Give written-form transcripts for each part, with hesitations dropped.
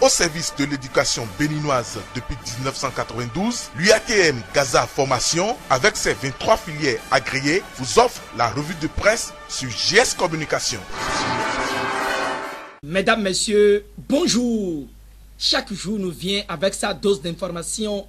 au service de l'éducation béninoise depuis 1992, l'UATM Gaza Formation, avec ses 23 filières agréées, vous offre la revue de presse sur JS Communication. Mesdames, Messieurs, bonjour. Chaque jour nous vient avec sa dose d'information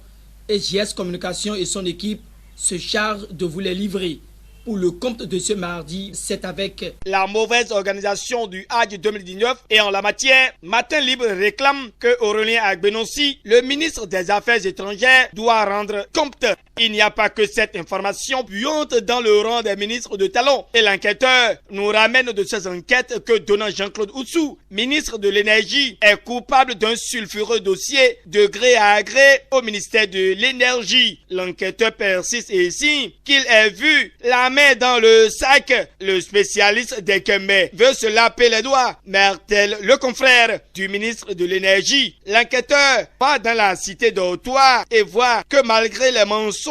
et JS Communication et son équipe se chargent de vous les livrer. Pour le compte de ce mardi, c'est avec la mauvaise organisation du Hajj 2019 et en la matière, Matin Libre réclame que Aurélien Agbenossi, le ministre des Affaires étrangères, doit rendre compte. Il n'y a pas que cette information puante dans le rang des ministres de talon. Et l'enquêteur nous ramène de ces enquêtes que Donald Jean-Claude Outsou, ministre de l'Énergie, est coupable d'un sulfureux dossier de gré à gré au ministère de l'Énergie. L'enquêteur persiste et signe qu'il ait vu la main dans le sac. Le spécialiste des Kembe veut se laper les doigts. Mertel, le confrère du ministre de l'Énergie, l'enquêteur va dans la cité d'Ottawa et voit que malgré les mensonges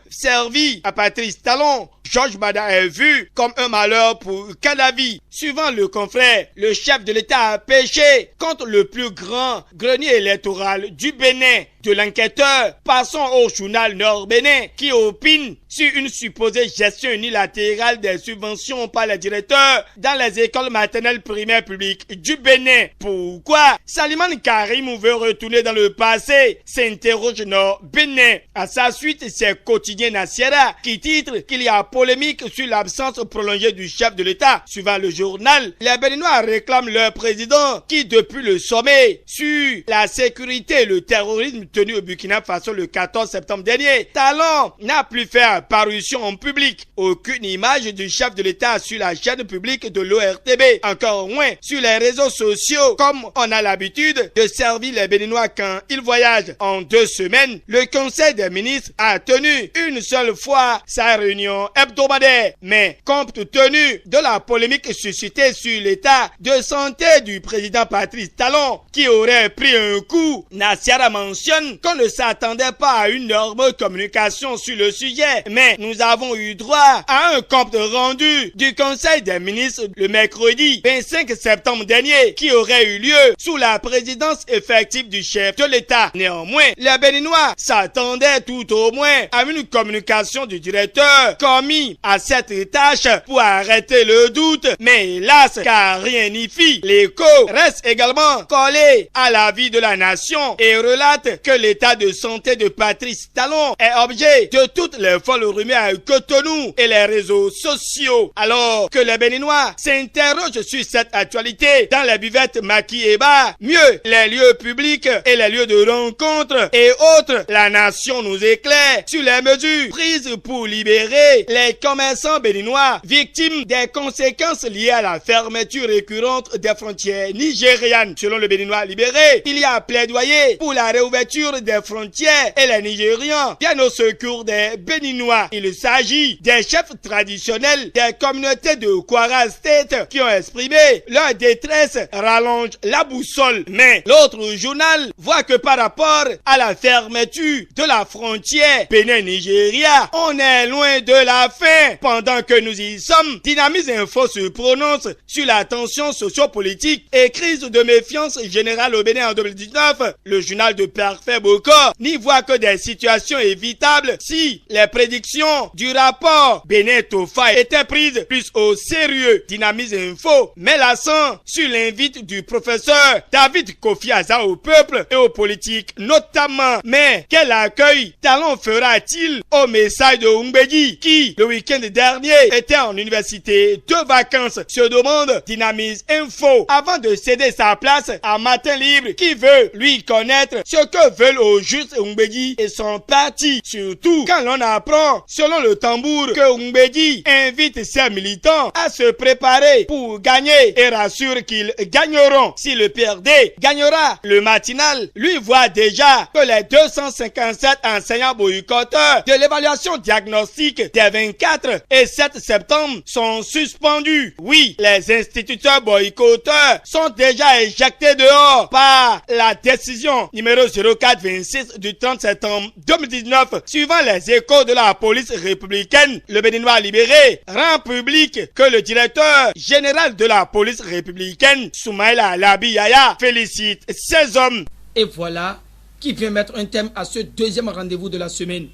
servis à Patrice Talon, Georges Bada est vu comme un malheur pour Kadhafi. Suivant le confrère, le chef de l'État a péché contre le plus grand grenier électoral du Bénin. De l'enquêteur, passons au journal Nord-Bénin qui opine sur une supposée gestion unilatérale des subventions par les directeurs dans les écoles maternelles primaires publiques du Bénin. Pourquoi Saliman Karim veut retourner dans le passé, s'interroge Nord-Bénin. À sa suite, c'est Quotidien Nasiera qui titre qu'il y a polémique sur l'absence prolongée du chef de l'État. Suivant le journal, les Béninois réclament leur président qui, depuis le sommet sur la sécurité et le terrorisme tenu au Burkina Faso le 14 septembre dernier, Talon n'a plus fait apparition en public. Aucune image du chef de l'État sur la chaîne publique de l'ORTB. Encore moins sur les réseaux sociaux, comme on a l'habitude de servir les Béninois quand ils voyagent. En 2 semaines, le Conseil des ministres a tenu une seule fois sa réunion hebdomadaire. Mais compte tenu de la polémique suscitée sur l'état de santé du président Patrice Talon, qui aurait pris un coup, Nasiara mentionne qu'on ne s'attendait pas à une énorme communication sur le sujet. Mais nous avons eu droit à un compte rendu du Conseil des ministres le mercredi 25 septembre dernier, qui aurait eu lieu sous la présidence effective du chef de l'État. Néanmoins, les Béninois s'attendaient tout au moins à une communication du directeur commis à cette tâche pour arrêter le doute. Mais hélas, car rien n'y fit, l'écho reste également collé à la vie de la nation et relate que l'état de santé de Patrice Talon est objet de toutes les folles rumeurs à Cotonou et les réseaux sociaux. Alors que les Béninois s'interrogent sur cette actualité dans les buvettes maquis et bas, mieux les lieux publics et les lieux de rencontre et autres, la nation nous éclaire sur les mesures prises pour libérer les commerçants béninois victimes des conséquences liées à la fermeture récurrente des frontières nigérianes. Selon le Béninois libéré, il y a plaidoyer pour la réouverture des frontières et les Nigérians viennent au secours des Béninois. Il s'agit des chefs traditionnels des communautés de Kwara State qui ont exprimé leur détresse, rallonge la boussole. Mais l'autre journal voit que par rapport à la fermeture de la frontière Bénin-Nigeria, on est loin de la fin. Pendant que nous y sommes, Dynamis Info se prononce sur la tension sociopolitique et crise de méfiance générale au Bénin en 2019. Le journal de Parfait Bokor n'y voit que des situations évitables si les prédictions du rapport Bénin-Tofa étaient prises plus au sérieux. Dynamis Info met l'accent sur l'invite du professeur David Kofi Aza au peuple et aux politiques notamment. Mais quel accueil Talon fera-t-il au message de Umbegi qui, le week-end dernier, était en université de vacances, se demande Dynamis Info avant de céder sa place à Matin Libre qui veut lui connaître ce que veulent au juste Umbegi et son parti. Surtout quand l'on apprend, selon le tambour, que Umbegi invite ses militants à se préparer pour gagner et rassure qu'ils gagneront. Si le PRD gagnera, le matinal lui voit déjà que les 257 enseignants boycotteurs de l'évaluation diagnostique des 24 et 7 septembre sont suspendus. Oui, les instituteurs boycotteurs sont déjà éjectés dehors par la décision numéro 0426 du 30 septembre 2019. Suivant les échos de la police républicaine, le Béninois libéré rend public que le directeur général de la police républicaine, Soumaïla Labiyaya, félicite ces hommes. Et voilà qui vient mettre un thème à ce deuxième rendez-vous de la semaine.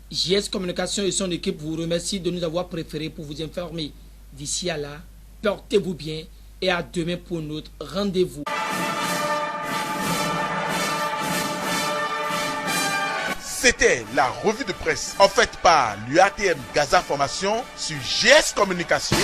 JS Communication et son équipe vous remercie de nous avoir préférés pour vous informer. D'ici à là, portez-vous bien et à demain pour notre rendez-vous. C'était la revue de presse offerte par l'UATM Gaza Formation sur JS Communication.